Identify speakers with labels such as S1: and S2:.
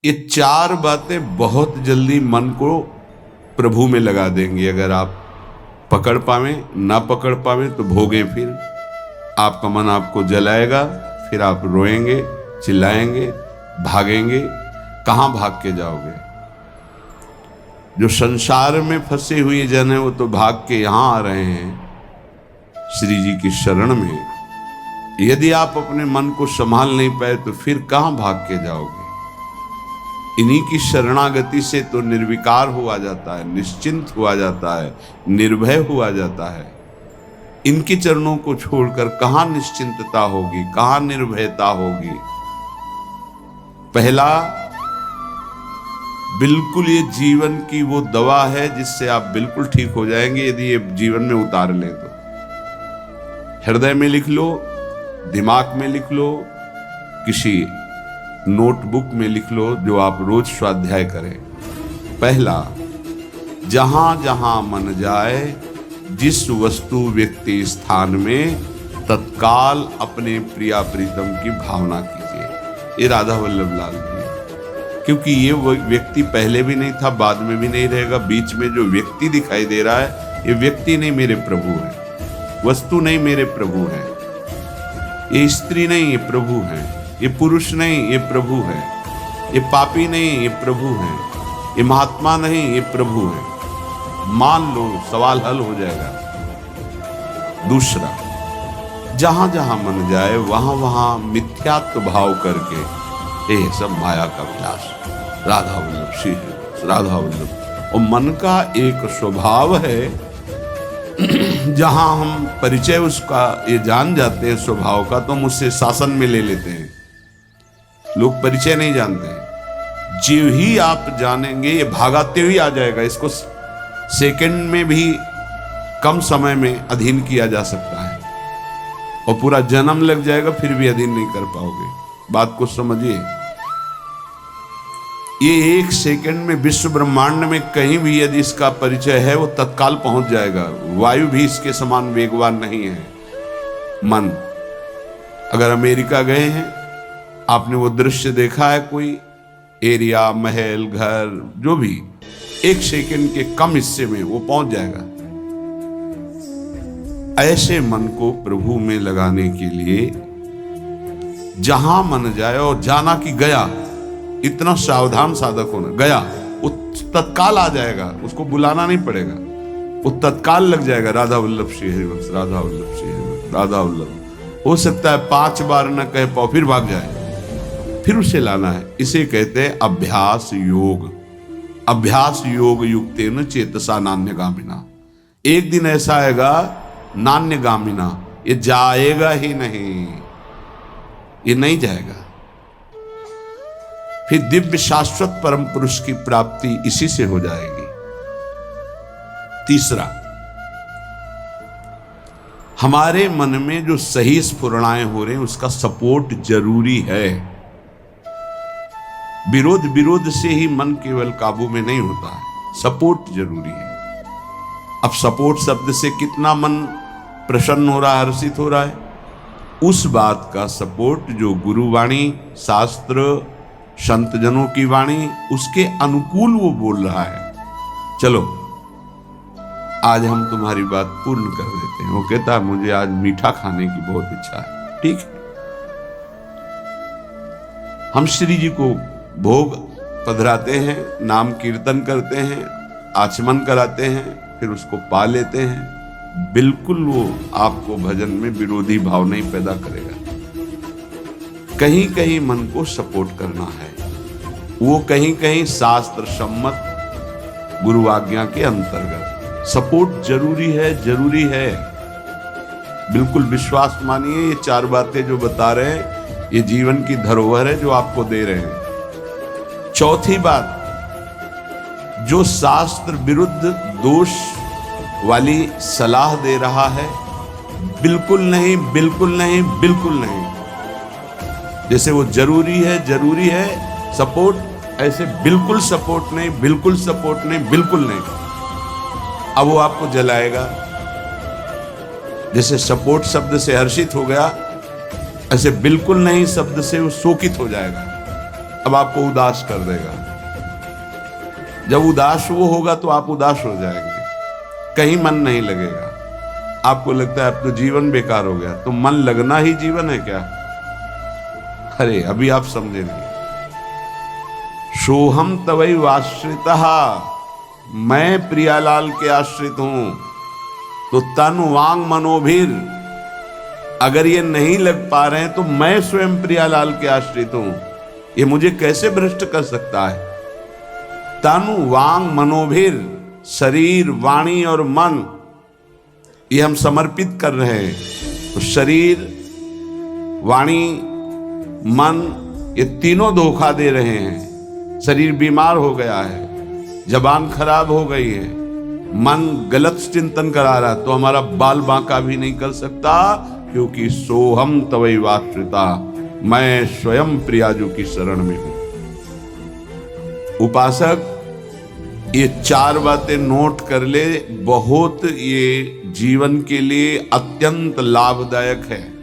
S1: ये चार बातें बहुत जल्दी मन को प्रभु में लगा देंगी। अगर आप पकड़ पावे, ना पकड़ पावे तो भोगे। फिर आपका मन आपको जलाएगा, फिर आप रोएंगे, चिल्लाएंगे, भागेंगे। कहाँ भाग के जाओगे? जो संसार में फंसे हुए जन है वो तो भाग के यहाँ आ रहे हैं श्री जी की शरण में। यदि आप अपने मन को संभाल नहीं पाए तो फिर कहाँ भाग के जाओगे? इन्हीं की शरणागति से तो निर्विकार हुआ जाता है, निश्चिंत हुआ जाता है, निर्भय हुआ जाता है। इनके चरणों को छोड़कर कहाँ निश्चिंतता होगी, कहाँ निर्भयता होगी? पहला, बिल्कुल ये जीवन की वो दवा है जिससे आप बिल्कुल ठीक हो जाएंगे यदि ये जीवन में उतार लें तो। हृदय में लिख लो, दिमाग में लिख लो, किसी नोटबुक में लिख लो, जो आप रोज स्वाध्याय करें। पहला, जहां जहां मन जाए, जिस वस्तु व्यक्ति स्थान में तत्काल अपने प्रिया प्रीतम की भावना कीजिए। ये राधा वल्लभ लाल जी, क्योंकि ये व्यक्ति पहले भी नहीं था, बाद में भी नहीं रहेगा। बीच में जो व्यक्ति दिखाई दे रहा है, ये व्यक्ति नहीं, मेरे प्रभु है। वस्तु नहीं, मेरे प्रभु है। ये स्त्री नहीं, ये प्रभु है। ये पुरुष नहीं, ये प्रभु है। ये पापी नहीं, ये प्रभु है। ये महात्मा नहीं, ये प्रभु है। मान लो, सवाल हल हो जाएगा। दूसरा, जहां जहां मन जाए वहां वहां मिथ्यात्व भाव करके ये सब माया का विलास, राधा वल्लभ श्री राधा वल्लभ। और मन का एक स्वभाव है, जहां हम परिचय उसका ये जान जाते हैं स्वभाव का, तो हम उससे शासन में ले लेते हैं। लोग परिचय नहीं जानते हैं। जीव ही आप जानेंगे, ये भागाते हुए आ जाएगा। इसको सेकंड में भी कम समय में अधीन किया जा सकता है, और पूरा जन्म लग जाएगा फिर भी अधीन नहीं कर पाओगे। बात को समझिए। ये एक सेकंड में विश्व ब्रह्मांड में कहीं भी यदि इसका परिचय है, वो तत्काल पहुंच जाएगा। वायु भी इसके समान वेगवान नहीं है। मन, अगर अमेरिका गए हैं, आपने वो दृश्य देखा है, कोई एरिया, महल, घर, जो भी, एक सेकंड के कम हिस्से में वो पहुंच जाएगा। ऐसे मन को प्रभु में लगाने के लिए जहां मन जाए, और जाना कि गया, इतना सावधान साधक होना। गया, वो तत्काल आ जाएगा, उसको बुलाना नहीं पड़ेगा, वो तत्काल लग जाएगा। राधा वल्लभ श्री हरिवंश, राधा वल्लभ श्री हरिवंश, राधा वल्लभ। हो सकता है 5 बार न कह पाओ, फिर भाग जाए, फिर उसे लाना है। इसे कहते हैं अभ्यास योग। अभ्यास योग युक्तेन चेतसा नान्यगामिना। एक दिन ऐसा आएगा, नान्यगामिना, ये जाएगा ही नहीं, ये नहीं जाएगा। फिर दिव्य शाश्वत परम पुरुष की प्राप्ति इसी से हो जाएगी। तीसरा, हमारे मन में जो सही स्फुरणाएं हो रहे हैं उसका सपोर्ट जरूरी है। विरोध से ही मन केवल काबू में नहीं होता है, सपोर्ट जरूरी है। अब सपोर्ट शब्द से कितना मन प्रसन्न हो रहा है, हर्षित हो रहा है, उस बात का सपोर्ट जो गुरुवाणी, शास्त्र, संत जनों की वाणी, उसके अनुकूल वो बोल रहा है। चलो आज हम तुम्हारी बात पूर्ण कर देते हैं। वो कहता है मुझे आज मीठा खाने की बहुत इच्छा है। ठीक है, हम श्री जी को भोग पधराते हैं, नाम कीर्तन करते हैं, आचमन कराते हैं, फिर उसको पा लेते हैं। बिल्कुल वो आपको भजन में विरोधी भाव नहीं पैदा करेगा। कहीं कहीं मन को सपोर्ट करना है, वो कहीं कहीं शास्त्र सम्मत गुरु आज्ञा के अंतर्गत सपोर्ट जरूरी है, जरूरी है। बिल्कुल विश्वास मानिए, ये 4 बातें जो बता रहे हैं ये जीवन की धरोहर है जो आपको दे रहे हैं। चौथी बात, जो शास्त्र विरुद्ध दोष वाली सलाह दे रहा है, बिल्कुल नहीं, बिल्कुल नहीं, बिल्कुल नहीं। जैसे वो जरूरी है सपोर्ट, ऐसे बिल्कुल सपोर्ट नहीं, बिल्कुल सपोर्ट नहीं, बिल्कुल नहीं। अब वो आपको जलाएगा। जैसे सपोर्ट शब्द से हर्षित हो गया, ऐसे बिल्कुल नहीं शब्द से वो शोकित हो जाएगा। अब आपको उदास कर देगा। जब उदास वो होगा तो आप उदास हो जाएंगे, कहीं मन नहीं लगेगा। आपको लगता है अब तो जीवन बेकार हो गया, तो मन लगना ही जीवन है क्या? अरे अभी आप समझे नहीं। सोहम तवैव आश्रितः, मैं प्रियालाल के आश्रित हूं। तो तन वांग मनोभीर, अगर ये नहीं लग पा रहे हैं तो मैं स्वयं प्रियालाल के आश्रित हूं। ये मुझे कैसे भ्रष्ट कर सकता है? तन वांग मनोभीर, शरीर वाणी और मन, ये हम समर्पित कर रहे हैं। तो शरीर वाणी मन ये तीनों धोखा दे रहे हैं। शरीर बीमार हो गया है, जबान खराब हो गई है, मन गलत चिंतन करा रहा, तो हमारा बाल बांका भी नहीं कर सकता, क्योंकि सोहम तवैव आश्रिता, मैं स्वयं प्रियाजू की शरण में हूं। उपासक ये 4 बातें नोट कर ले, बहुत ये जीवन के लिए अत्यंत लाभदायक है।